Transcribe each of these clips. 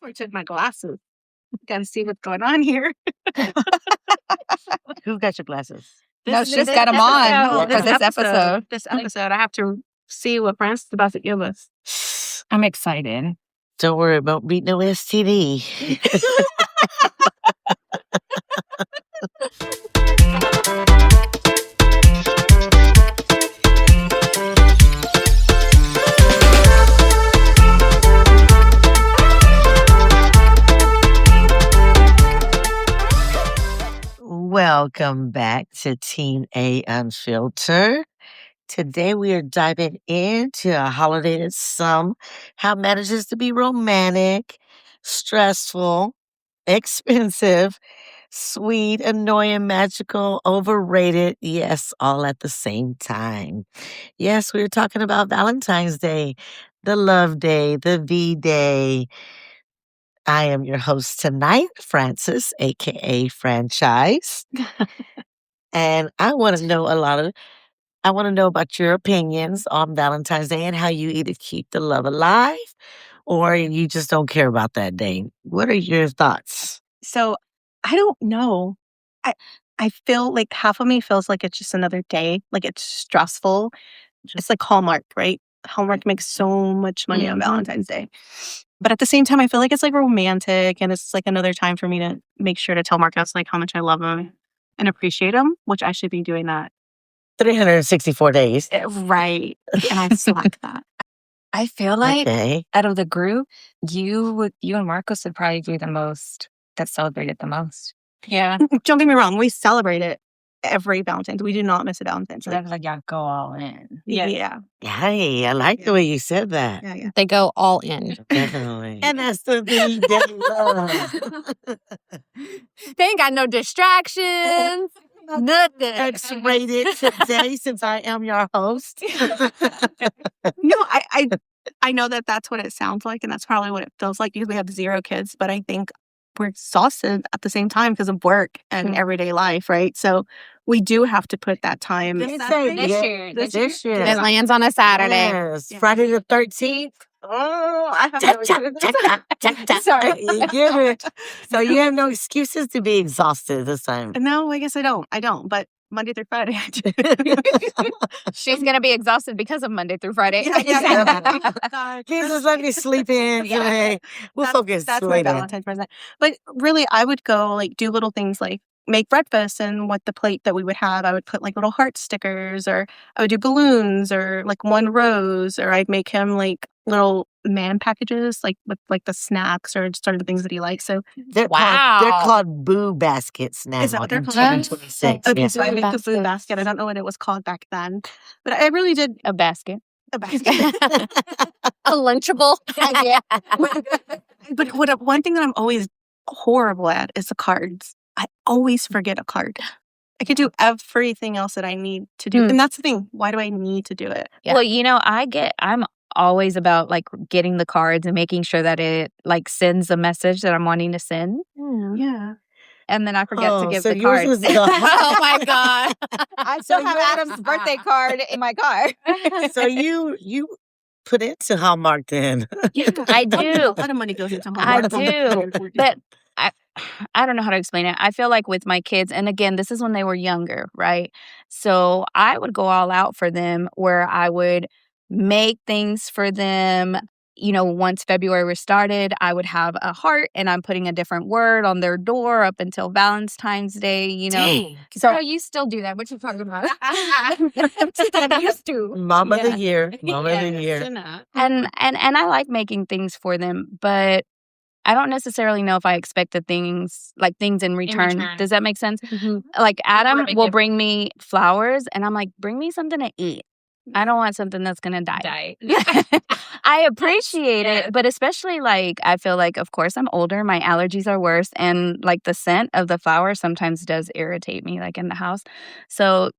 I took my glasses. Got to see what's going on here. Who got your glasses? No, she's got them on for this episode. This episode, I have to see what Francis is about to give us. I'm excited. Don't worry about beating no STD. Welcome back to Teen A Unfiltered. Today we are diving into a holiday that somehow manages to be romantic, stressful, expensive, sweet, annoying, magical, overrated. Yes, all at the same time. Yes, we were talking about Valentine's Day, the love day, the V-Day. I am your host tonight, Francis, aka Franchise. And I want to know about your opinions on Valentine's Day and how you either keep the love alive or you just don't care about that day. What are your thoughts? So I don't know. I feel like half of me feels like it's just another day. Like it's stressful. It's like Hallmark, right? Hallmark makes so much money on Valentine's Day. But at the same time, I feel like it's like romantic and it's like another time for me to make sure to tell Marcus like how much I love him and appreciate him, which I should be doing that. 364 days. Right. And I slack that. I feel like Okay. out of the group, you and Marcos would probably be the most that celebrated the most. Yeah. Don't get me wrong. We celebrate it every Valentine's. We do not miss a Valentine's. So that's like y'all go all in. Yeah. Hey, I like the way you said that. Yeah. They go all in. Definitely. And that's the V-Day love. They ain't got no distractions. Nothing. X-rated today since I am your host. No, I know that that's what it sounds like, and that's probably what it feels like because we have 0 kids. But I think we're exhausted at the same time because of work and everyday life, right? So we do have to put that time. This year. It lands on a Saturday. Yes. Friday the 13th. Oh, I have Sorry. You give it. So you have no excuses to be exhausted this time. No, I guess I don't. But Monday through Friday, I do. She's going to be exhausted because of Monday through Friday. Jesus, let me sleep in. Yeah. We'll focus That's my later. Valentine's present. But really, I would go like do little things like make breakfast, and with the plate that we would have, I would put like little heart stickers, or I would do balloons, or like 1 rose, or I'd make him like little man packages, like with like the snacks or sort of the things that he likes. So They're called boo baskets now. Is that what they're in called? 2026. Okay, Yeah. so I make the food basket. I don't know what it was called back then, but I really did A basket. a basket. A Lunchable. Yeah. But one thing that I'm always horrible at is the cards. I always forget a card. I could do everything else that I need to do. And that's the thing. Why do I need to do it? Yeah. Well, I'm always about like getting the cards and making sure that it like sends the message that I'm wanting to send. Yeah. And then I forget to give so the yours card. was Oh my God. I still have yours- Adam's birthday card in my car. So you put into Hallmark then. I do. A lot of money goes into I Hallmark. do. But I don't know how to explain it. I feel like with my kids, and again, this is when they were younger, right? So I would go all out for them where I would make things for them. Once February started, I would have a heart and I'm putting a different word on their door up until Valentine's Day, Dang. So you still do that. What you talking about? I used to. Mama of the year. Mama of the year. And I like making things for them, but I don't necessarily know if I expect the things in return. Does that make sense? Mm-hmm. Like Adam will bring me flowers and I'm like, bring me something to eat. I don't want something that's going to die. I appreciate it, but especially like I feel like, of course, I'm older. My allergies are worse. And like the scent of the flower sometimes does irritate me like in the house. So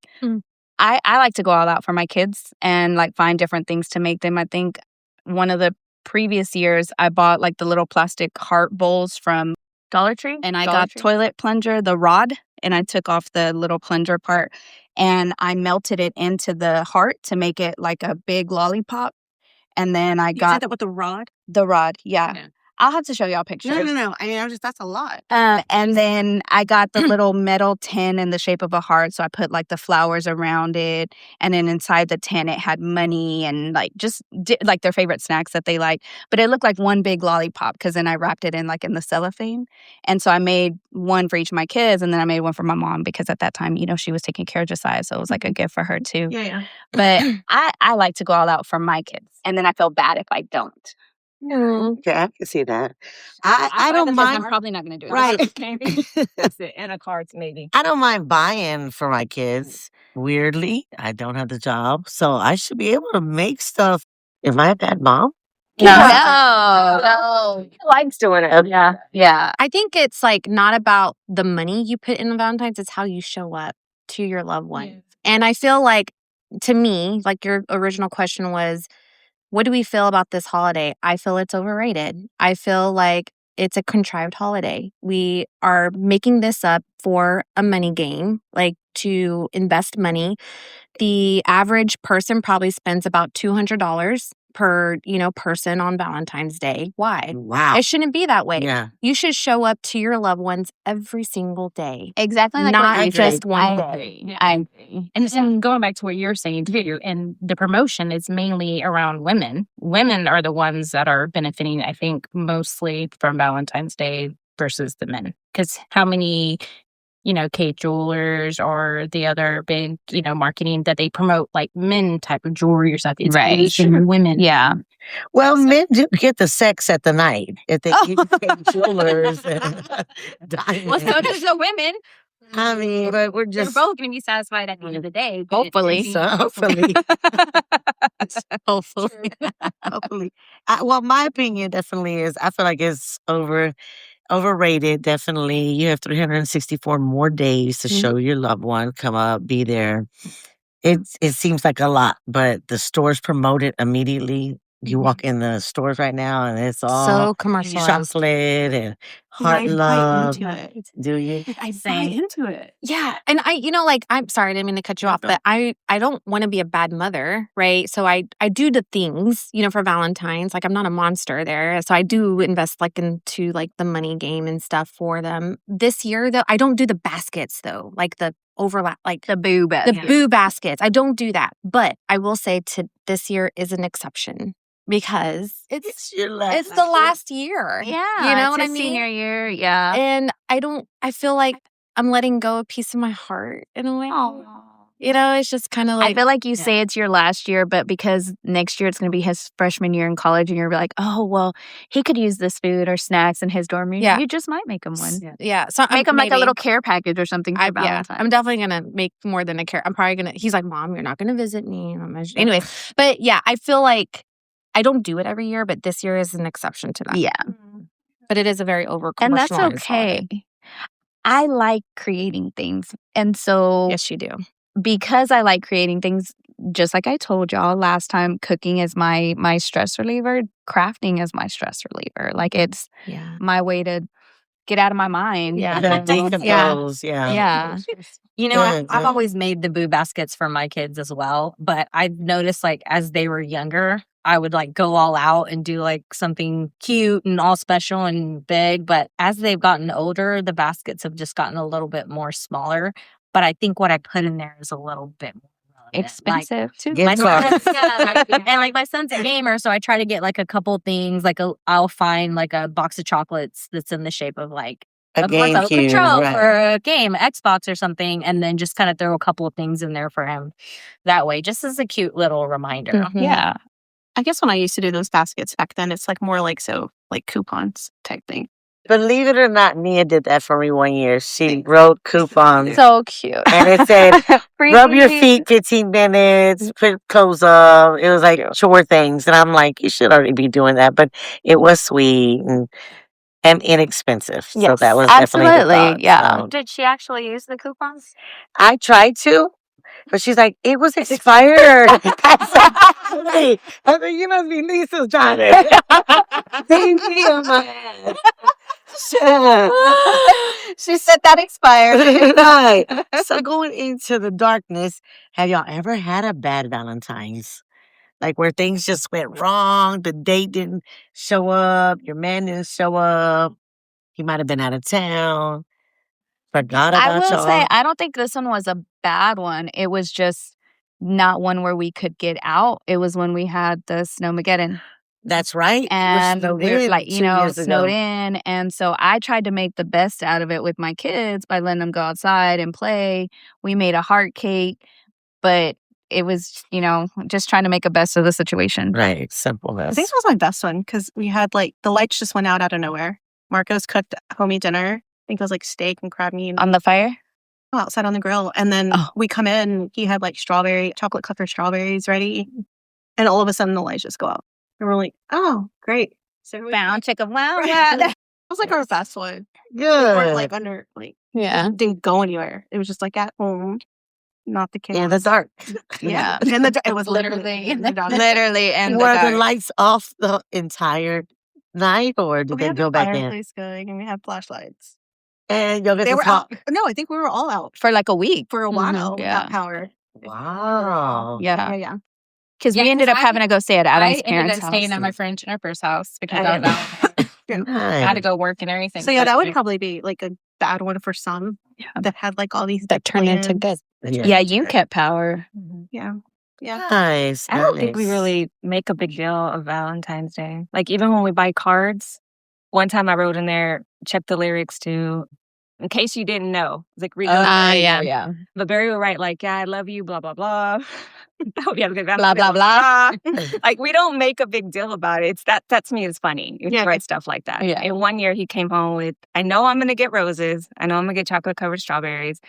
I like to go all out for my kids and like find different things to make them. I think one of the previous years, I bought like the little plastic heart bowls from Dollar Tree. And I got toilet plunger, the rod, and I took off the little plunger part and I melted it into the heart to make it like a big lollipop. And then I got that with the rod? The rod, yeah. I'll have to show y'all pictures. No. I mean, that's a lot. And then I got the little metal tin in the shape of a heart. So I put like the flowers around it. And then inside the tin, it had money and like just like their favorite snacks that they like. But it looked like one big lollipop because then I wrapped it in like in the cellophane. And so I made one for each of my kids. And then I made one for my mom because at that time, she was taking care of Josiah. So it was like a gift for her too. Yeah. But I like to go all out for my kids. And then I feel bad if I don't. Okay, I can see that. I don't mind. I'm probably not going to do it. Right. Maybe. That's it. And a cards, maybe. I don't mind buying for my kids. Weirdly, I don't have the job, so I should be able to make stuff. Am I a bad mom? No. He likes doing it. Yeah. I think it's like not about the money you put in the Valentine's, it's how you show up to your loved one. Yeah. And I feel like, to me, like your original question was, what do we feel about this holiday? I feel it's overrated. I feel like it's a contrived holiday. We are making this up for a money game, like to invest money. The average person probably spends about $200 per, person on Valentine's Day. Why? Wow. It shouldn't be that way. Yeah. You should show up to your loved ones every single day. Exactly. Like not just one day. Agree. I agree. And going back to what you're saying too, and the promotion is mainly around women. Women are the ones that are benefiting, I think, mostly from Valentine's Day versus the men. Because how many Kate Jewelers or the other big, marketing that they promote like men type of jewelry or something. It's right. Women. Yeah. Well, men do get the sex at the night if they keep Kate Jewelers and diamonds. Well, so does the women. I mean, but we're They're just both going to be satisfied at the end of the day. Hopefully. hopefully. Hopefully. Well, my opinion definitely is I feel like it's overrated. Definitely. You have 364 more days to show your loved one, come up, be there. It seems like a lot, but the stores promote it immediately. You walk in the stores right now and it's all so commercialized. chocolate and heart love. Buy into it. Do you? I buy into it. Yeah. And I'm sorry, I didn't mean to cut you off, but I don't want to be a bad mother, right? So I do the things, for Valentine's. Like I'm not a monster there. So I do invest like into like the money game and stuff for them. This year though, I don't do the baskets though, like the overlap, like the boo baskets. The boo baskets. I don't do that. But I will say this year is an exception. Because it's the last year. Yeah. You know what I mean? Senior year. Yeah. And I feel like I'm letting go a piece of my heart in a way. Aww. It's just kind of like. I feel like you say it's your last year, but because next year it's going to be his freshman year in college and you're like, oh, well, he could use this food or snacks in his dorm room. Yeah. You just might make him one. Yeah. So make him like a little care package or something for Valentine's. Yeah, I'm definitely going to make more than a care. I'm probably going to, he's like, Mom, you're not going to visit me. Anyway, but yeah, I feel like I don't do it every year, but this year is an exception to that. Yeah. But it is a very over and that's okay. Holiday. I like creating things. And so yes, you do. Because I like creating things, just like I told y'all last time, cooking is my stress reliever. Crafting is my stress reliever. Like it's my way to get out of my mind. Yeah. Yeah. I've always made the boo baskets for my kids as well. But I've noticed like as they were younger, I would like go all out and do like something cute and all special and big. But as they've gotten older, the baskets have just gotten a little bit more smaller. But I think what I put in there is a little bit more expensive too. And like my son's a gamer, so I try to get like a couple things. Like I'll find like a box of chocolates that's in the shape of like a game control for a game, Xbox or something, and then just kind of throw a couple of things in there for him that way, just as a cute little reminder. Mm-hmm. Yeah. I guess when I used to do those baskets back then, it's like more like coupons type thing. Believe it or not, Nia did that for me one year. She wrote coupons. So cute. And it said, rub your feet 15 minutes, put clothes up. It was like chore things. And I'm like, you should already be doing that. But it was sweet and inexpensive. Yes, so that was absolutely. definitely the thought. Yeah. So, Did she actually use the coupons? I tried to. But she's like, it was expired. I said, you must be Lisa's Johnny. Thank you, man. She said that expired. Right. So going into the darkness, have y'all ever had a bad Valentine's? Like where things just went wrong, the date didn't show up, your man didn't show up, he might have been out of town, forgot I about will say, y'all. I don't think this one was a bad one. It was just not one where we could get out. It was when we had the Snowmageddon. That's right. And snowed we were in like, 2 years snowed ago. in. And so I tried to make the best out of it with my kids by letting them go outside and play. We made a heart cake, but it was, just trying to make a best of the situation. Right, I simpleness. think this was my best one because we had like the lights just went out of nowhere. Marcos cooked homey dinner. I think it was like steak and crab meat On the fire? outside on the grill. And then we come in, he had like chocolate covered strawberries ready. And all of a sudden the lights just go out. And we're like, oh, great. So we Bound chicken. Wow. That was like our best one. We Good. weren't like under, like, didn't go anywhere. It was just like at home, not the kids. In the dark. Yeah. It was literally in the dark. Literally. And Were the lights off the entire night, or did We they had go the back in? fireplace going and we had flashlights. And you'll get They to were talk. out. No, I think we were all out for like a week. for a while Yeah. without power. Wow. Yeah. Yeah. Because we Yeah, ended 'cause up having to go stay at Adam's I ended parents' up house. staying at my friend Jennifer's house because Yeah. I was out. I had to Nice. go work and everything. So yeah, that would probably be like a bad one for some that had like all these That big turned into plans. good. Yeah, you kept power. Yeah. Yeah. Nice. I don't think we nice. really make a big deal of Valentine's Day. Like, even when we buy cards, one time I wrote in there, check the lyrics to, in case you didn't know. It's like, read those. Yeah. But Barry would write, like, yeah, I love you, blah, blah, blah. I hope you have a good Blah, blah, blah. Like, we don't make a big deal about it. That to me is funny. You write stuff like that. Yeah. And one year he came home with, I know I'm going to get roses. I know I'm going to get chocolate covered strawberries.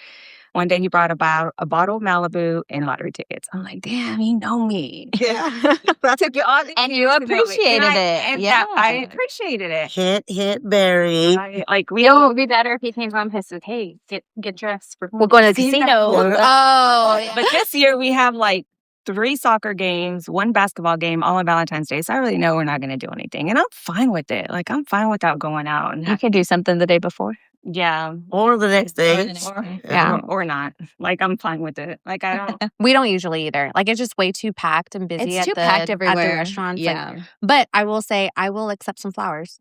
One day he brought about a bottle of Malibu and lottery tickets. I'm like, damn, you know me. Yeah. Took you all these And years you to know me. appreciated And it. and Yeah. I appreciated it. Hit Barry. Like, we It don't. would be better if he came home and said, "Hey, get dressed for." We're going to the Casino. casino. Oh, yeah. But this year we have like 3 soccer games, 1 basketball game, all on Valentine's Day. So I really know we're not going to do anything. And I'm fine with it. Like, I'm fine without going out. And You can do something the day before. yeah. Or the next day. Yeah. Or not. Like, I'm fine with it. Like, I don't. We don't usually either. Like, it's just way too packed and busy. It's too packed at the everywhere. restaurants. Yeah. But I will say, I will accept some flowers.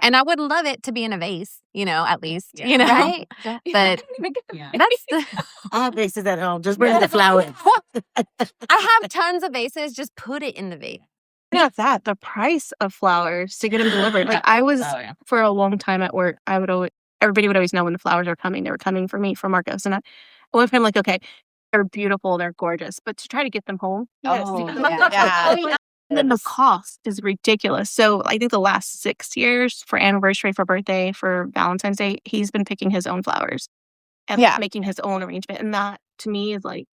And I would love it to be in a vase, at least, Right? But that's the. I have vases at home. Just bring the flowers. I have tons of vases. Just put it in the vase. Not that the price of flowers to get them delivered. Like I was for a long time at work. Everybody would always know when the flowers are coming. They were coming for me, for Marcos, and I went for him like, okay, they're beautiful, they're gorgeous, but to try to get them home, and then the cost is ridiculous. So I think the last 6 years for anniversary, for birthday, for Valentine's Day, he's been picking his own flowers and making his own arrangement, and that to me is like.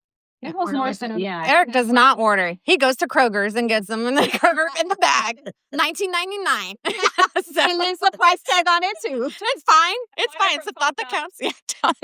Eric does not order. He goes to Kroger's and gets them in the Kroger in the bag. $19.99. And there's the price tag on it too. It's fine. It's fine. It's the thought that counts. Yeah.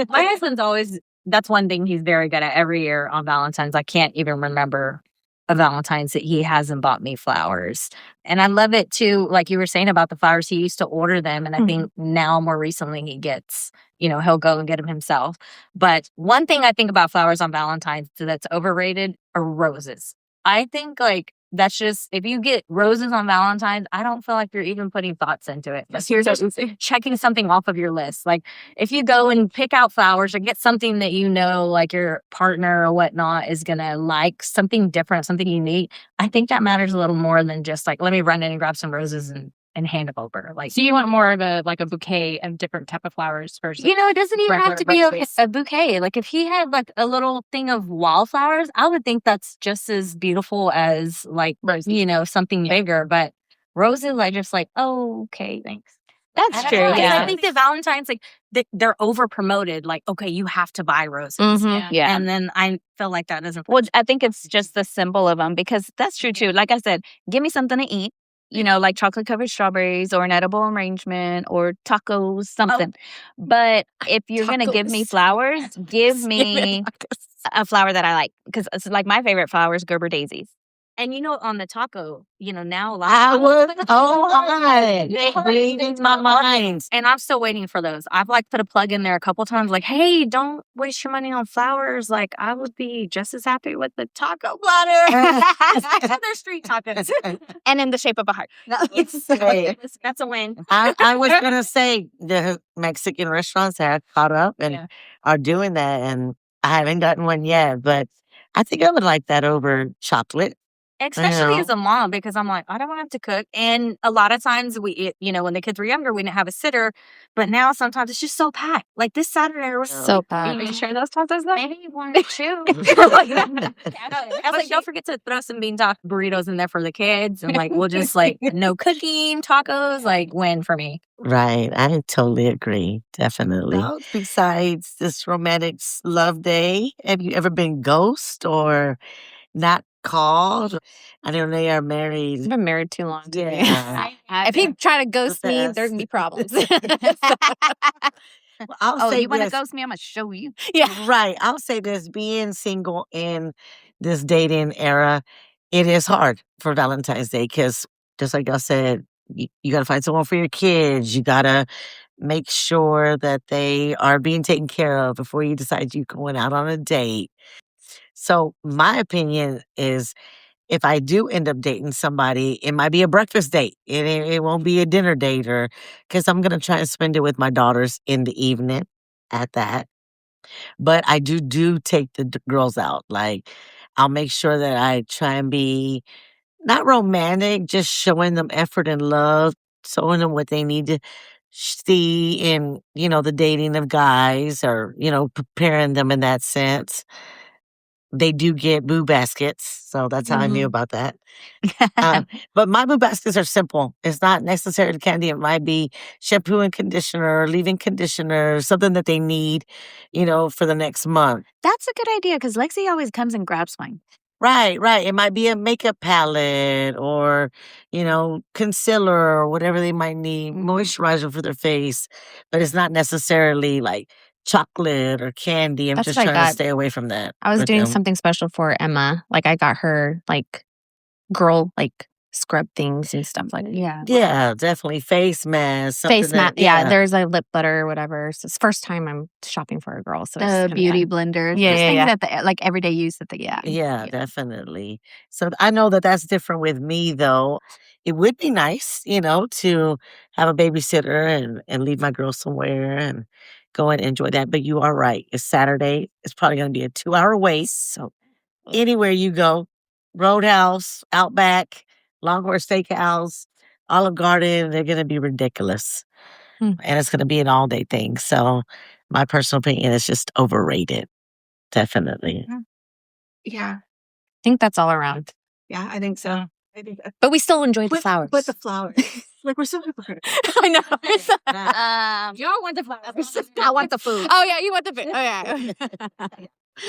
My husband's always, that's one thing he's very good at every year on Valentine's. I can't even remember a Valentine's that he hasn't bought me flowers. And I love it too, like you were saying about the flowers, he used to order them. And I think now more recently he gets, he'll go and get them himself. But one thing I think about flowers on Valentine's that's overrated are roses. I think like that's just, if you get roses on Valentine's, I don't feel like you're even putting thoughts into it. Like, you're just checking something off of your list. Like if you go and pick out flowers or get something that like your partner or whatnot is going to like, something different, something unique, I think that matters a little more than just like, let me run in and grab some roses and hand them over. Like, So you want more of a bouquet of different type of flowers versus it doesn't even have to be roses. a bouquet. Like if he had like a little thing of wildflowers, I would think that's just as beautiful as like, something bigger. But roses, I just like, oh, okay, thanks. That's true. Yeah. Yeah. I think that Valentine's, like, they're over promoted. Like, okay, you have to buy roses. Mm-hmm. Yeah. And then I feel like that doesn't. Well, I think it's just the symbol of them because that's true too. Like I said, give me something to eat. Like chocolate covered strawberries or an edible arrangement or tacos, something. But if you're going to give me flowers, give me a flower that I like. Because it's like my favorite flower is Gerber daisies. And on the taco, now a lot I of was reading my mind. and I'm still waiting for those. I've put a plug in there a couple times, hey, don't waste your money on flowers. I would be just as happy with the taco platter. They're street tacos. And in the shape of a heart. Hey, That's a win. I was gonna say the Mexican restaurants have caught up and are doing that, and I haven't gotten one yet, but I think I would like that over chocolate. Especially as a mom, because I'm I don't want to have to cook. And a lot of times when the kids were younger, we didn't have a sitter. But now sometimes it's just so packed. This Saturday was So packed. Are you sure those tacos though? maybe 1 or 2. I was don't forget to throw some bean taco burritos in there for the kids. And we'll just no cooking, tacos, win for me. Right. I totally agree. Definitely. Well, besides this romantic love day, have you ever been ghost or not called? I know they are married. I've been married too long. Yeah. If he try to ghost me, Yes. there's gonna be problems. Well, I'll say you want to this. ghost me? I'm gonna show you. Right. I'll say this, being single in this dating era, it is hard for Valentine's Day because, just like I said, you got to find someone for your kids. You got to make sure that they are being taken care of before you decide you're going out on a date. So, my opinion is if I do end up dating somebody, it might be a breakfast date. It won't be a dinner date, or because I'm going to try and spend it with my daughters in the evening at that. But I do take the girls out. I'll make sure that I try and be not romantic, just showing them effort and love, showing them what they need to see in, the dating of guys, or, preparing them in that sense. They do get boo baskets, so that's how I knew about that. But my boo baskets are simple. It's not necessarily candy. It might be shampoo and conditioner, leave-in conditioner, something that they need, for the next month. That's a good idea because Lexi always comes and grabs mine. Right. It might be a makeup palette or, concealer or whatever they might need, moisturizer for their face. But it's not necessarily chocolate or candy. I'm That's just what I trying to got. stay away from that. I was with doing them. something special for Emma. I got her girl scrub things and stuff like that. Yeah, definitely face mask. Face mask. That, Yeah, there's a lip butter or whatever. So it's the first time I'm shopping for a girl. So it's The kinda beauty fun. blender. Yeah, Those yeah, things that the everyday use that Yeah, definitely. So I know that that's different with me, though. It would be nice, to have a babysitter and leave my girl somewhere and go and enjoy that. But you are right. It's Saturday. It's probably going to be a 2-hour wait. So anywhere you go, Roadhouse, Outback, Longhorn Steakhouse, Olive Garden, they're going to be ridiculous. And it's going to be an all-day thing. So my personal opinion is just overrated. Definitely. Yeah. I think that's all around. Yeah, I think so. I think But we still enjoy the flowers. But the flowers. We're so hypocritical. I know. Y'all want the flowers. I want the food. Oh, yeah, you want the food. Oh, yeah.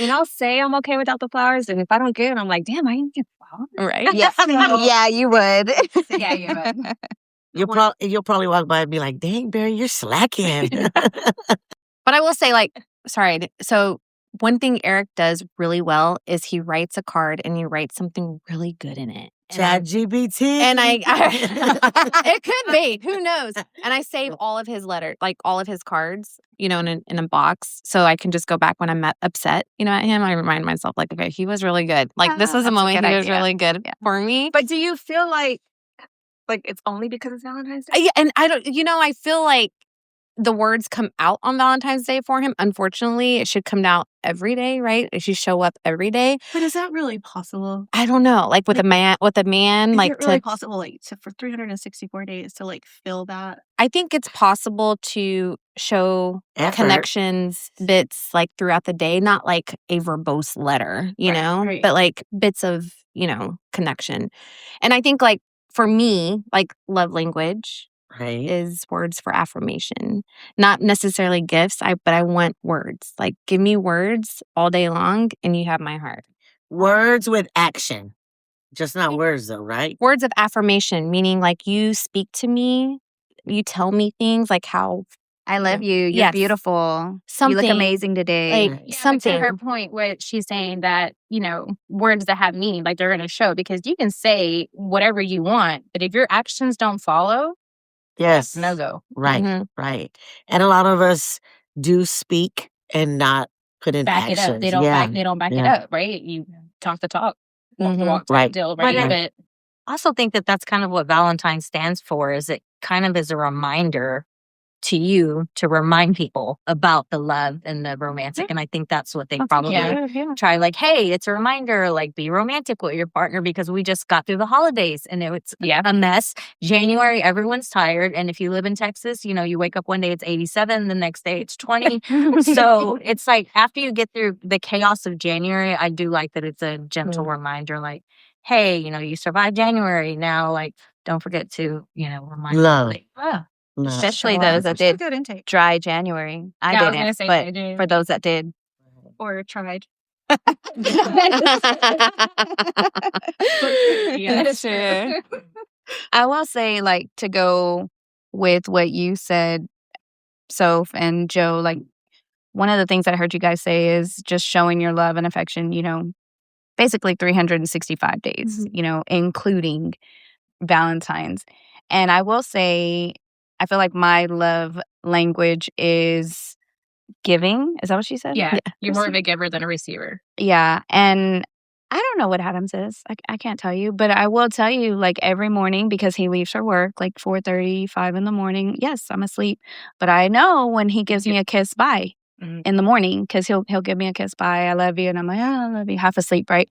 And I'll say I'm okay without the flowers, and if I don't get it, I'm like, damn, I didn't get flowers. Right? Yeah, you would. Yeah, you would. You'll probably walk by and be like, "Dang, Barry, you're slacking." But I will say, sorry. So one thing Eric does really well is he writes a card and he writes something really good in it. ChatGPT. And I it could be. Who knows? And I save all of his letters, all of his cards, in a box, so I can just go back when I'm upset, at him. I remind myself, okay, he was really good. This was a moment he was really good for me. But do you feel like it's only because it's Valentine's Day? Yeah, and I don't. I feel like the words come out on Valentine's Day for him. Unfortunately, it should come out every day, right? It should show up every day. But is that really possible? I don't know. With a man, Is it really possible, for 364 days to feel that? I think it's possible to show Effort. connections, bits throughout the day, not a verbose letter, Right. but bits of, connection. And I think for me, love language Right. is words for affirmation, not necessarily gifts. But I want words. Give me words all day long, and you have my heart. Words with action, just not words, though, right? Words of affirmation, meaning you speak to me, you tell me things how I love you. You're Yes. beautiful. You look Something. amazing today. Like To something. her point, what she's saying that, words that have meaning, like they're going to show, because you can say whatever you want, but if your actions don't follow, Yes. no go. Right. Mhm. Right. And a lot of us do speak and not put in Back it up. actions. They don't Yeah. back it Yeah. up, right? You talk the talk, walk the Mhm. walk type Right. deal, But right? I- But I also think that that's kind of what Valentine stands for, is it kind of is a reminder to you to remind people about the love and the romantic. And I think that's what they probably try. Like, hey, it's a reminder, like, be romantic with your partner, because we just got through the holidays and it's a mess. January, everyone's tired. And if you live in Texas, you wake up one day, it's 87, the next day it's 20. So it's like, after you get through the chaos of January, I do like that it's a gentle reminder, like, hey, you survived January. Now, like, don't forget to, remind Love. people, like, No. Especially those that did Good intake. dry January. I Yeah, I was gonna didn't, say but dry January. for those that did. Or tried. That's true. I will say, like, to go with what you said, Soph and Joe, like, one of the things that I heard you guys say is just showing your love and affection, basically 365 days, including Valentine's. And I will say, I feel like my love language is giving. Is that what she said? Yeah, you're more of a giver than a receiver. Yeah. And I don't know what Adams is. I can't tell you, but I will tell you, like, every morning, because he leaves for work like 4:35 in the morning. Yes, I'm asleep, but I know when he gives me a kiss bye in the morning, because he'll give me a kiss bye, I love you, and I'm like, oh, I love you, half asleep, right?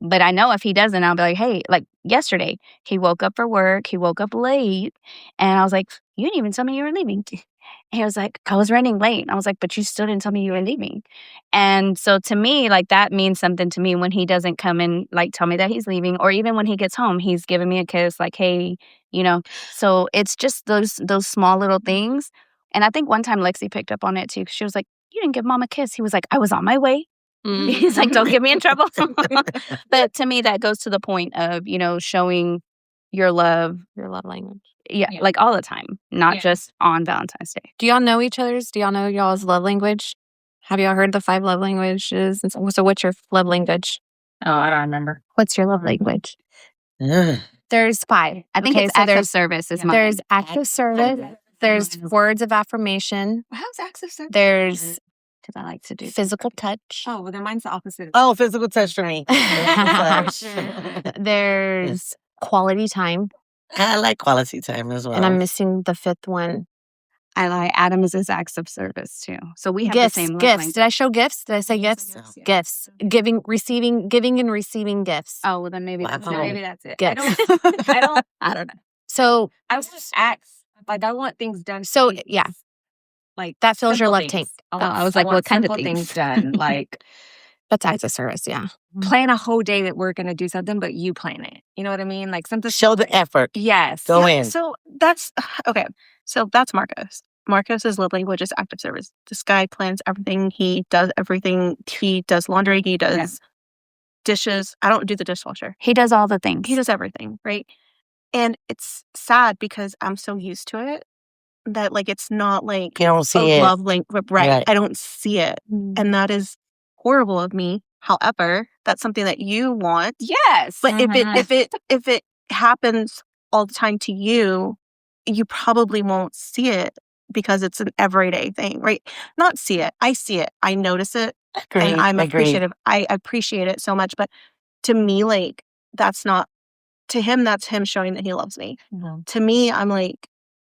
But I know if he doesn't, I'll be like, hey, like yesterday, he woke up for work, he woke up late, and I was like, you didn't even tell me you were leaving. And he was like, I was running late. And I was like, but you still didn't tell me you were leaving. And so to me, like, that means something to me when he doesn't come and like tell me that he's leaving, or even when he gets home, he's giving me a kiss, like, hey, So it's just those small little things. And I think one time Lexi picked up on it too, because she was like, you didn't give mom a kiss. He was like, I was on my way. He's like, don't get me in trouble. But to me, that goes to the point of, showing your love. Your love language. Yeah, like all the time, not just on Valentine's Day. Do y'all know each other's? Do y'all know y'all's love language? Have y'all heard the 5 love languages? And so what's your love language? Oh, I don't remember. What's your love language? Ugh. There's 5. I think it's acts of service is mine. There's acts of service. There's words of affirmation. How's acts of service? There's because I like to do physical touch. Oh, well, then mine's the opposite. Oh, physical touch for me. There's quality time. I like quality time as well. And I'm missing the 5th one. I like Adams is acts of service too. So we have Gifts. the same love Gifts. language. Did I show gifts? Did I say gifts? Gifts. Giving and receiving gifts. Oh, well then maybe Wow. that's it. Gifts. I don't know. So I was just acts. Like, I want things done. So yeah, Like, that fills your simple love things. tank. I was like, what kind of things? done? Like, That's acts of service. Yeah. plan a whole day that we're going to do something, but you plan it. You know what I mean? Like, something. Show the effort. Yes. Go in. So that's okay. So that's Marcos. Marcos's love language is active service. This guy plans everything. He does everything. He does laundry. He does dishes. I don't do the dishwasher. He does all the things. He does everything, right? And it's sad because I'm so used to it that, like, it's not like You don't see it. love language. Right. I don't see it. Mm. And that is horrible of me. However, that's something that you want. Yes. But if it happens all the time to you, you probably won't see it because it's an everyday thing, right? Not see it. I see it. I notice it. Agreed. And I'm Agreed. appreciative. I appreciate it so much. But to me, like, that's not, to him, that's him showing that he loves me. Mhm. To me, I'm like,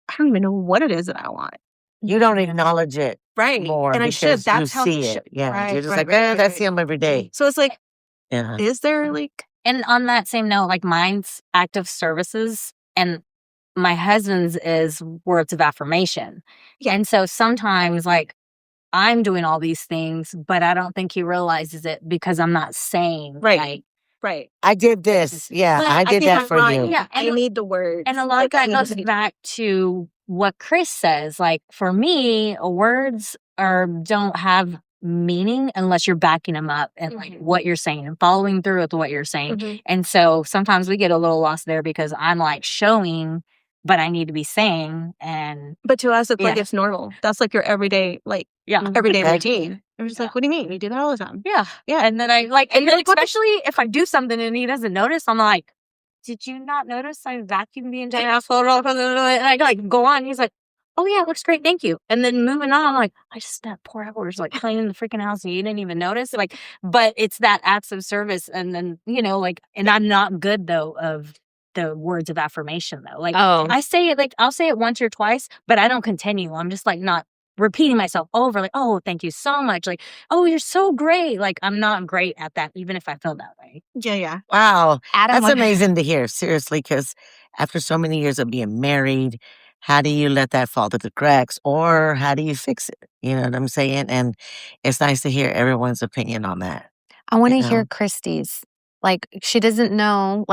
I don't even know what it is that I want. You don't acknowledge it Right. more And I should. because That's you how see he it. should. Yeah. Right, You're just right, like, right, that's right. him every day. So it's like, Yeah. is there like, And on that same note, like, mine's active services and my husband's is words of affirmation. Yeah. And so sometimes, like, I'm doing all these things, but I don't think he realizes it because I'm not saying, Right. like, right. I did this. Yeah. But I did think that I'm for right. you. Yeah, I need the words. and a lot of that goes back to what Chris says. Like, for me, words don't have meaning unless you're backing them up and like what you're saying and following through with what you're saying. Mhm. And so sometimes we get a little lost there because I'm like showing but I need to be saying. And But to us, it's like Yeah. it's normal. That's like your everyday, everyday Okay. routine. And we're just like, what do you mean? You do that all the time. yeah. And then and then especially if I do something and he doesn't notice, I'm like, did you not notice I vacuumed the entire house? And I go on. He's like, oh yeah, it looks great, thank you. And then moving on, I'm like, I just spent 4 hours cleaning the freaking house and you didn't even notice. But it's that acts of service, and then and I'm not good though of the words of affirmation though. I say it I'll say it once or twice, but I don't continue. I'm just not repeating myself over, oh, thank you so much. Oh, you're so great. I'm not great at that, even if I feel that way. Yeah. Wow. Adam, That's amazing to hear. Seriously, because after so many years of being married, how do you let that fall through the cracks, or how do you fix it? You know what I'm saying? And it's nice to hear everyone's opinion on that. I want to You hear know? Christy's. She doesn't know,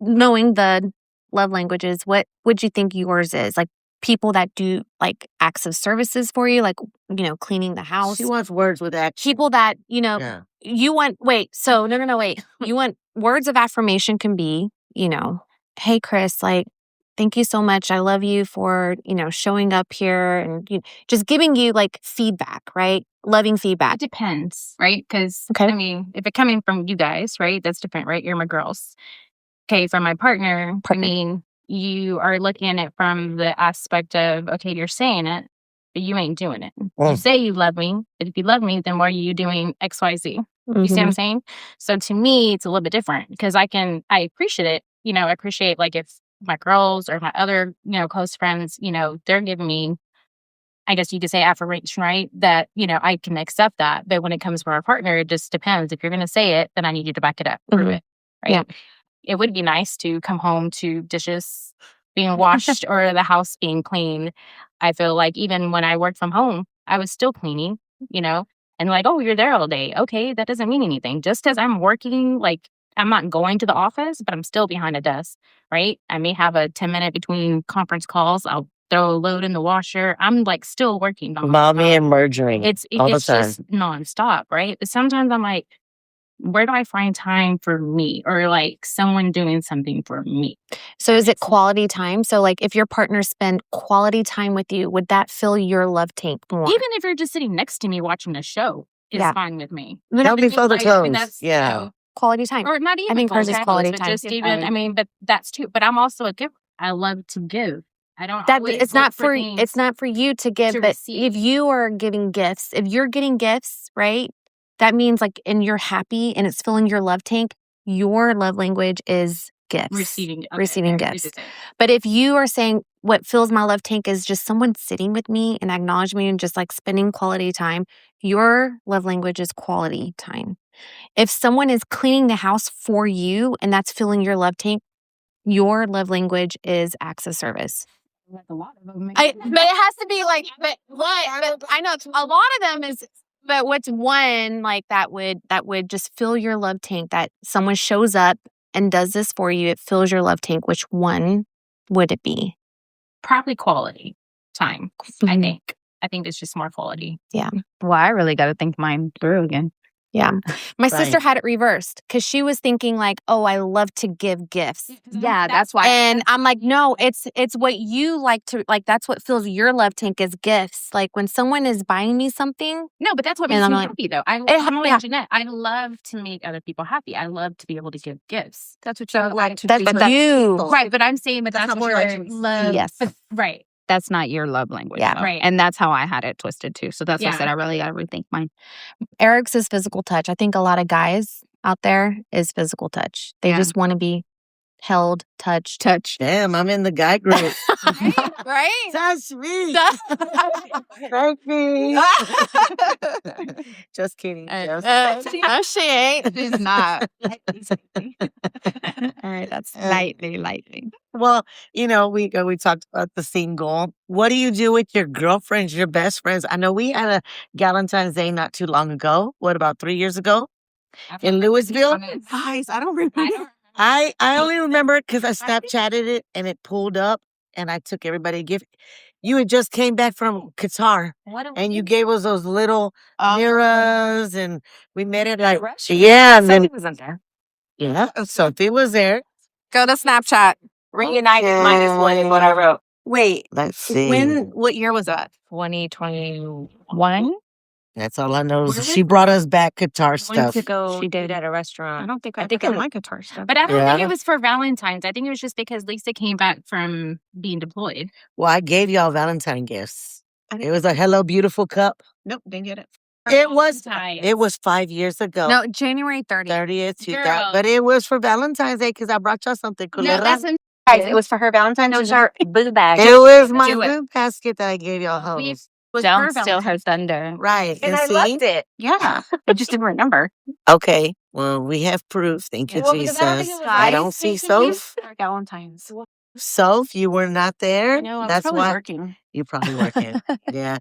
knowing the love languages, what would you think yours is? People that do acts of services for you, cleaning the house. She wants words with action. People that, Yeah. you want, wait. You want words of affirmation can be, hey, Chris, thank you so much. I love you for, showing up here and just giving you feedback, right? Loving feedback. It depends, right? Because, Okay. I mean, if it coming from you guys, right, that's different, right? You're my girls. Okay, from my partner, I mean, you are looking at it from the aspect of, okay, you're saying it, but you ain't doing it. You say you love me, but if you love me, then why are you doing X, Y, Z? You see what I'm saying? So to me, it's a little bit different because I appreciate it. I appreciate if my girls or my other, close friends, they're giving me, I guess you could say affirmation, right? That, I can accept that. But when it comes from our partner, it just depends. If you're going to say it, then I need you to back it up, prove it, right? Yeah. It would be nice to come home to dishes being washed or the house being clean. I feel like even when I worked from home, I was still cleaning, and oh, you're there all day. Okay, that doesn't mean anything. Just as I'm working, I'm not going to the office, but I'm still behind a desk, right? I may have a 10-minute between conference calls. I'll throw a load in the washer. I'm still working. Mommy and mergering. It's all the time. just nonstop, right? But sometimes I'm like, where do I find time for me or someone doing something for me? So is it quality time? So if your partner spend quality time with you, would that fill your love tank more? Even if you're just sitting next to me watching a show, is fine with me. Help me fill the clothes. That's, Yeah. Quality time. Or not even. I think hers is quality but time. just even. But that's too. But I'm also a giver. I love to give. I don't. It's not for you to give, to but receive. if you are giving gifts, if you're getting gifts, right? That means and you're happy and it's filling your love tank. Your love language is gifts. Receiving gifts. But if you are saying what fills my love tank is just someone sitting with me and acknowledging me and just spending quality time, your love language is quality time. If someone is cleaning the house for you and that's filling your love tank, your love language is acts of service. A lot of them. But it has to be but what? But I know a lot of them is. But what's one that would just fill your love tank? That someone shows up and does this for you, it fills your love tank. Which one would it be? Probably quality time. I think it's just more quality. Yeah. Well, I really got to think mine through again. Yeah. My Right. sister had it reversed because she was thinking oh, I love to give gifts. Yeah, that's why. And I'm like, no, it's what you like to that's what fills your love tank is gifts. When someone is buying me something. No, but that's what And makes I'm me like- happy, though. I'm like Jeanette. I love to make other people happy. I love to be able to give gifts. That's what you like to That's do. you. Right, but I'm saying, but That's that's not more what you like like to love. Yes. But, right. That's not your love language. Yeah. though. Right. And that's how I had it twisted too. So that's why I Yeah. said I really got to rethink mine. Eric's is physical touch. I think a lot of guys out there is physical touch. They Yeah. just want to be held, touched. Damn, I'm in the guy group. Right? Touch me. Thank me. Just kidding. No, she ain't. She's not. All right. That's lightly. Well, we talked about the single. What do you do with your girlfriends, your best friends? I know we had a Galentine's Day not too long ago. What, about 3 years ago in Louisville? Guys, I don't remember. I only remember it because I Snapchatted it and it pulled up and I took everybody a gift. You had just came back from Qatar and you gave us those little mirrors and we made it yeah. And then, wasn't there. yeah, Sophie was there. Go to Snapchat. Reunited minus one is what I wrote. Wait, Let's see. what year was that? 2021. That's all I know. She brought us back guitar Went stuff. to go She eat did. at a restaurant. I don't think I think got it- my guitar stuff. But I don't think Yeah. it was for Valentine's. I think it was just because Lisa came back from being deployed. Well, I gave y'all Valentine gifts. I didn't- It was a Hello Beautiful cup. Nope, didn't get it. It was Valentine's. it was 5 years ago. No, January 30th. 30th, 2000. Girl. But it was for Valentine's Day because I brought y'all something. No, Culera. that's in Guys, it was for her Valentine's. Those are boo bags. It was my Do it. food basket that I gave y'all hoes. was Don't her steal her Valentine's. thunder. Right. And I see? loved it. Yeah, I just didn't remember. Okay. Well, we have proof. Thank you, Well, because I don't think Jesus. it was I don't nice. see Soph. Valentine's. Soph, you were not there. I know. I was That's probably why working. you're probably working. Yeah.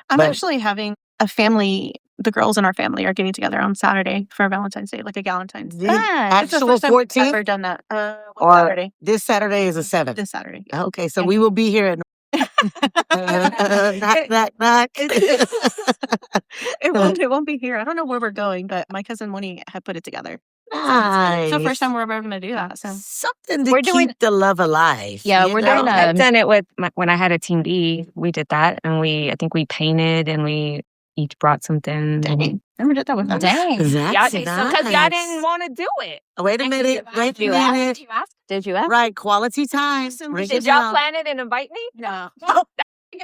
I'm But- actually having a family. The girls in our family are getting together on Saturday for Valentine's Day, like a Galentine's. The It's the actual first time we've 14th ever done that. What or Saturday? this Saturday is the 7th. This Saturday. Okay, so we will be here at knock, knock, knock. It won't be here. I don't know where we're going, but my cousin Moni had put it together. Nice. So first time we're ever going to do that. So Something to We're keep doing- the love alive. Yeah, you we're know? doing a- I've done it with when I had a team D. We did that, and I think we painted, and we each brought something. dang, never did that with them. Dang. Y'all, That's because nice. y'all didn't want to do it. Wait a minute. Wait a minute. Did you ask? Right, quality time. Bring Did it y'all down. plan it and invite me? No.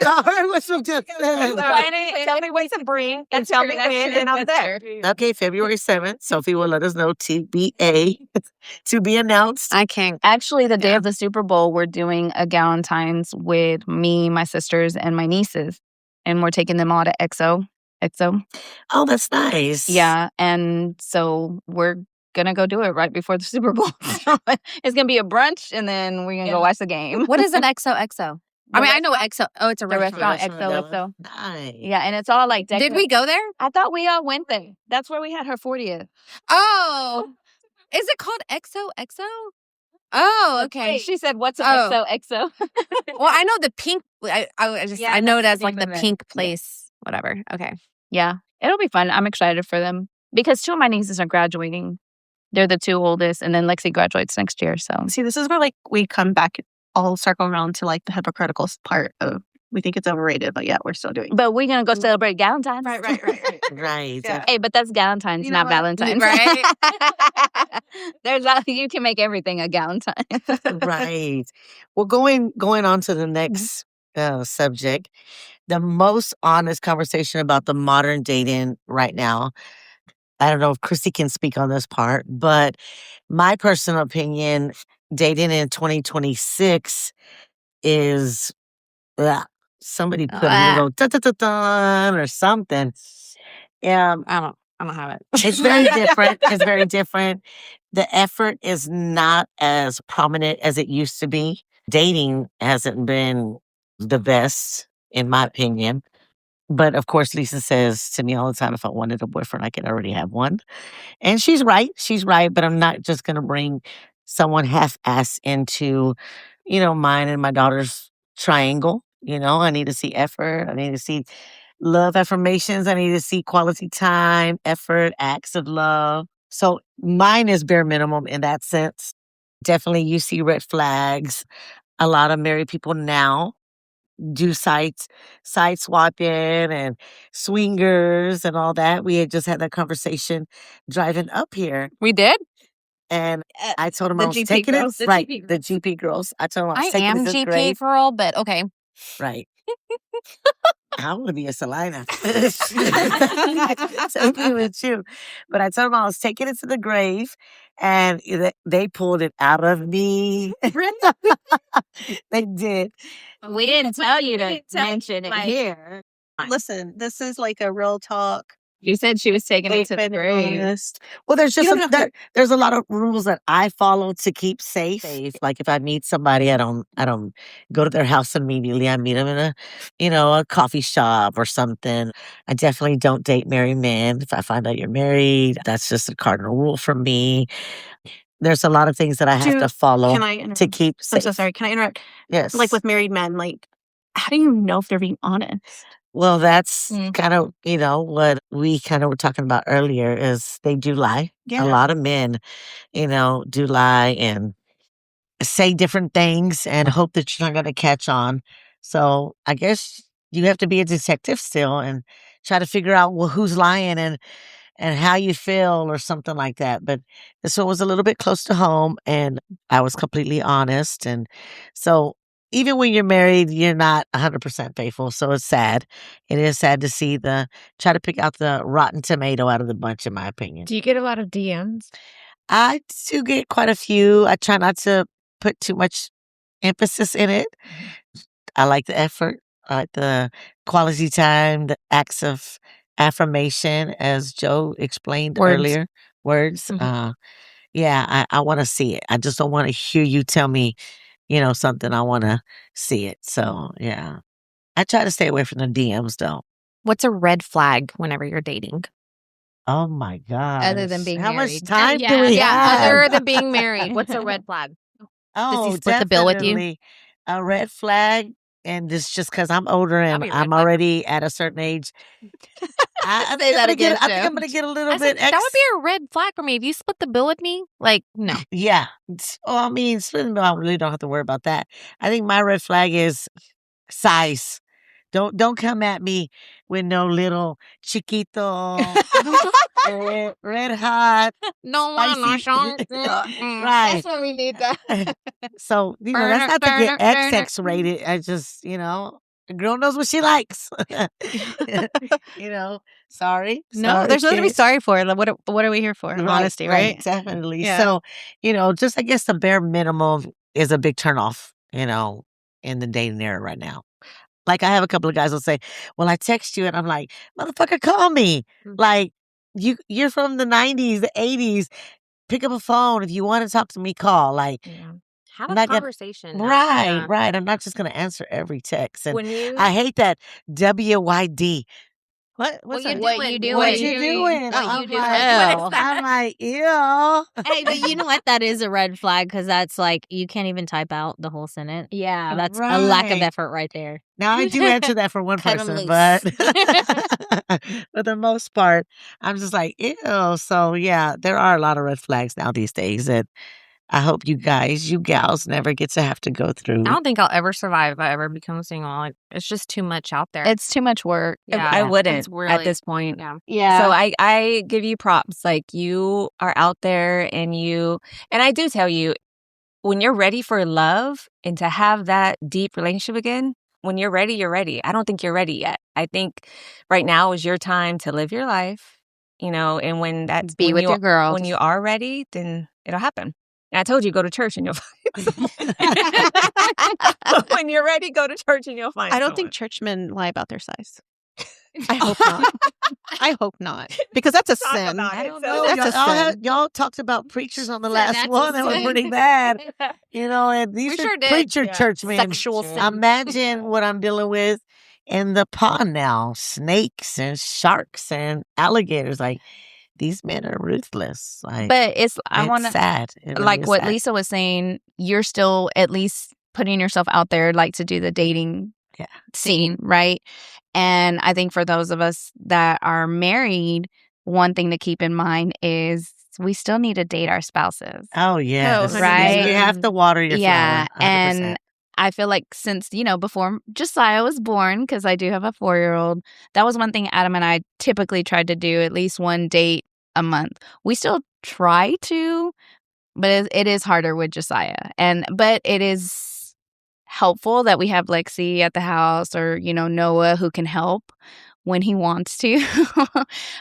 Y'all heard what some just Plan it, tell me what to bring, and tell me when, and I'm there. Okay, February 7th. Sophie will let us know TBA to be announced. I can't. Actually, the day of the Super Bowl, we're doing a Galentine's with me, my sisters, and my nieces. And we're taking them all to EXO. Oh, that's nice. Yeah. And so we're going to go do it right before the Super Bowl. It's going to be a brunch, and then we're going to go watch the game. What is an XOXO? I mean, I know what XO. Oh, it's a The restaurant. restaurant XOXO. Nice. Yeah, and it's all like Did decorated. we go there? I thought we all went there. That's where we had her 40th. Oh, is it called XOXO? Oh, okay. Wait, she said, "What's an Oh. XOXO?" Well, I know the pink. I Yeah, I know it that's as like the the name of it. pink place. Whatever. Okay. Yeah, it'll be fun. I'm excited for them because two of my nieces are graduating. They're the two oldest, and then Lexi graduates next year. So See, this is where like we come back all circle around to like the hypocritical part of we think it's overrated, but yeah, we're still doing it. but we're gonna go celebrate Galentine's. Right. Right. Yeah. Hey, but that's Galentine's, You know not what? Valentine's. Right. You can make everything a Galentine. Right. Well, going on to the next subject, the most honest conversation about the modern dating right now. I don't know if Chrissy can speak on this part, but my personal opinion, dating in 2026 is somebody put a little dun or something. I don't have it. It's very different. It's very different. The effort is not as prominent as it used to be. Dating hasn't been the best, in my opinion. But of course, Lisa says to me all the time, if I wanted a boyfriend, I could already have one. And she's right. She's right. But I'm not just going to bring someone half-ass into, mine and my daughter's triangle. I need to see effort. I need to see love affirmations. I need to see quality time, effort, acts of love. So mine is bare minimum in that sense. Definitely you see red flags. A lot of married people now do side swapping and swingers and all that. We had just had that conversation driving up here. We did. And I told him the I was GP taking girls, it. the Right. GP The GP girls. I told him I I was taking am it to the GP grave. girl, but okay. Right. I want to be a Salina. So be with you. But I told them I was taking it to the grave, and they pulled it out of me. They did. We didn't tell you to mention it here. Listen, this is like a real talk. You said she was taking it to the Open, grave. honest. Well, there's just You don't have there's a lot of rules that I follow to keep safe. Like if I meet somebody, I don't go to their house immediately. I meet them in a coffee shop or something. I definitely don't date married men. If I find out you're married, that's just a cardinal rule for me. There's a lot of things that I have to follow Can I interrupt? to keep safe. I'm so sorry. Can I interrupt? Yes. Like with married men, like how do you know if they're being honest? Well, that's Mm. kind of, what we kind of were talking about earlier is they do lie. Yeah. A lot of men, do lie. And say different things and hope that you're not going to catch on. So I guess you have to be a detective still and try to figure out who's lying and how you feel or something like that. But this one was a little bit close to home and I was completely honest. And so even when you're married, you're not 100% faithful. So it's sad. It is sad to see try to pick out the rotten tomato out of the bunch, in my opinion. Do you get a lot of DMs? I do get quite a few. I try not to put too much emphasis in it. I like the effort. I like the quality time, the acts of affirmation, as Joe explained earlier. Words. Yeah, I want to see it. I just don't want to hear you tell me, something. I want to see it. So, yeah. I try to stay away from the DMs, though. What's a red flag whenever you're dating? Oh, my God. Other than being How married. much time do we have? Other than being married. What's a red flag? Oh, Does he split the bill with you? definitely. A red flag, and this just because I'm older and be a red I'm flag. already at a certain age. I Say that again, I think Joe. I'm gonna get a little I said, bit. that would be a red flag for me. If you split the bill with me, like, no. Yeah. Well, I mean, splitting bill, I really don't have to worry about that. I think my red flag is size. Don't come at me with no little chiquito, red hot. No, Spicy. Right. That's what we need. That. So, that's not to get XX rated. I just, the girl knows what she likes. Sorry. No, there's nothing to be kid. sorry for. Like, what are we here for? Honesty, right? Definitely. Yeah. So, just I guess the bare minimum is a big turnoff, in the dating era right now. Like I have a couple of guys will say, well, I text you and I'm like, motherfucker, call me. Like you're from the 90s, the 80s. Pick up a phone. If you want to talk to me, call. Like Have I'm a not gonna- conversation. right. I'm not just going to answer every text. And When you I hate that WYD. What's that? What you doing? What you doing? What you doing? I'm like, ew. Hey, but you know what? That is a red flag because that's like you can't even type out the whole sentence. Yeah. That's a lack of Right. effort right there. Now I do answer that for one Cut 'em person, loose. but for the most part, I'm just like, ew. So yeah, there are a lot of red flags now these days that I hope you gals never get to have to go through. I don't think I'll ever survive if I ever become single. Like, it's just too much out there. It's too much work. yeah, I wouldn't it's really, at this point. Yeah. So I give you props. Like you are out there and I do tell you, when you're ready for love and to have that deep relationship again, when you're ready, you're ready. I don't think you're ready yet. I think right now is your time to live your life, and when that's Be when with you, your girls. When you are ready, then it'll happen. And I told you, go to church and you'll find when you're ready, go to church and you'll find I don't think churchmen lie about their size. I hope not. I hope not. Because that's a Talk sin. about I it. don't So know. that's a sin. Y'all talked about preachers on the So last that's a one. That was sin. pretty bad. And these We are sure did. preacher Yeah. churchmen. Sexual sin. Imagine what I'm dealing with in the pond now. Snakes and sharks and alligators. Like, these men are ruthless. Like, But I it's want to, sad. It really like is what sad. Lisa was saying, you're still at least putting yourself out there, like to do the dating Yeah. scene, right? And I think for those of us that are married, one thing to keep in mind is we still need to date our spouses. Oh, yeah. Oh, right. You have to water your Yeah. flower. 100%. And I feel like since, before Josiah was born, because I do have a 4-year-old, that was one thing Adam and I typically tried to do, at least one date a month. We still try to, but it is harder with Josiah. But it is helpful that we have Lexi at the house or, Noah who can help when he wants to.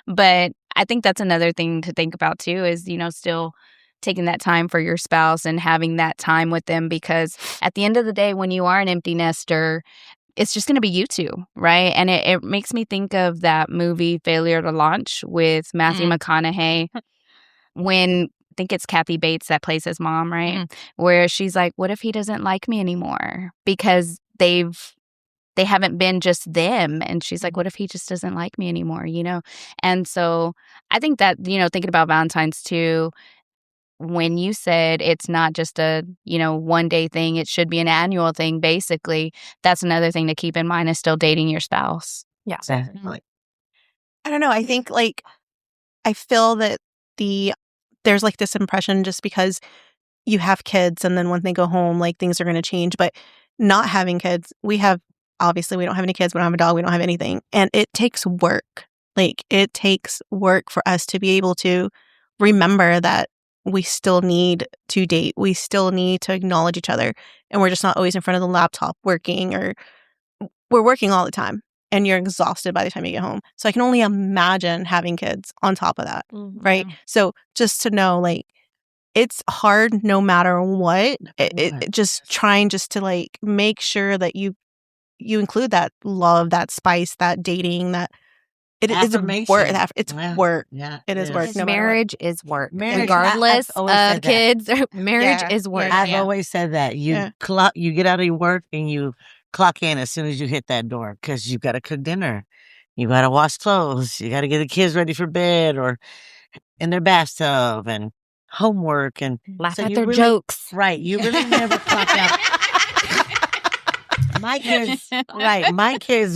But I think that's another thing to think about too is, still taking that time for your spouse and having that time with them, because at the end of the day, when you are an empty nester, it's just going to be you two, right? And it makes me think of that movie Failure to Launch with Matthew McConaughey when I think it's Kathy Bates that plays his mom, right? Where she's like, what if he doesn't like me anymore? Because they haven't been just them. And she's like, what if he just doesn't like me anymore, And so I think that, thinking about Valentine's too, when you said it's not just a, one day thing, it should be an annual thing, basically, that's another thing to keep in mind is still dating your spouse. Yeah. Definitely. I don't know. I think I feel that there's like this impression just because you have kids and then when they go home, like things are going to change. But not having kids, obviously we don't have any kids, we don't have a dog, we don't have anything. And it takes work. Like it takes work for us to be able to remember that we still need to date. We still need to acknowledge each other. And we're just not always in front of the laptop working, or we're working all the time and you're exhausted by the time you get home. So I can only imagine having kids on top of that. Right. So just to know, like, it's hard no matter what. It just trying just to like make sure that you include that love, that spice, that dating, that it's work. It's work. Yeah, it is work. No Marriage is work. Marriage, Regardless I've always of said that. kids, marriage is work. I've always said that. You get out of your work and you clock in as soon as you hit that door, because you got to cook dinner. You got to wash clothes. You got to get the kids ready for bed or in their bathtub and homework and laugh at their jokes. Right. You really never clock out. My kids,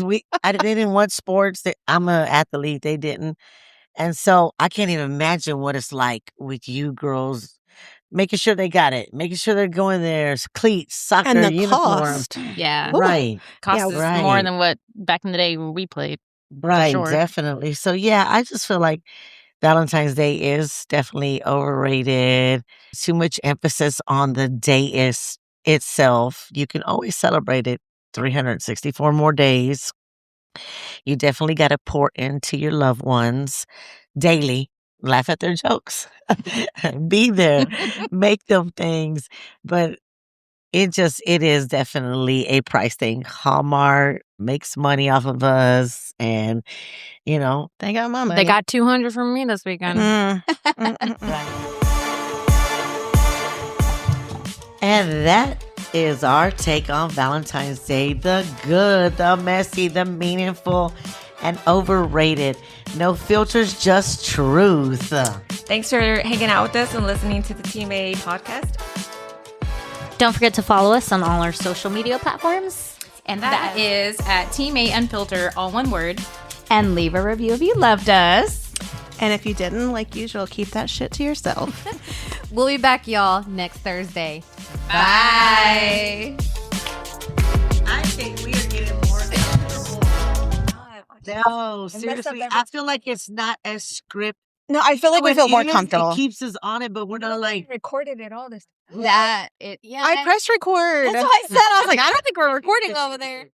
they didn't want sports. I'm an athlete. They didn't. And so I can't even imagine what it's like with you girls, making sure they got it, making sure they're going there, cleats, soccer, and the uniform. cost. Yeah. Right. Cost is more than what back in the day when we played. Right. Sure. Definitely. So yeah, I just feel like Valentine's Day is definitely overrated. Too much emphasis on the day itself. You can always celebrate it 364 more days. You definitely got to pour into your loved ones daily. Laugh at their jokes. Be there. Make them things. But it is definitely a price thing. Hallmark makes money off of us, and they got my money. They got 200 from me this weekend. And that is our take on Valentine's Day. The good, the messy, the meaningful, and overrated. No filters, just truth. Thanks for hanging out with us and listening to the Team A podcast. Don't forget to follow us on all our social media platforms. And that is at Team A Unfilter, all one word. And leave a review if you loved us. And if you didn't, like usual, keep that shit to yourself. We'll be back, y'all, next Thursday. Bye. I think we are getting more comfortable. No, seriously, I feel like it's not as scripted. No, I feel like we feel more comfortable. It keeps us on it, but we're not like recorded it all this time. I pressed record. That's what I said. I was like, I don't think we're recording over there.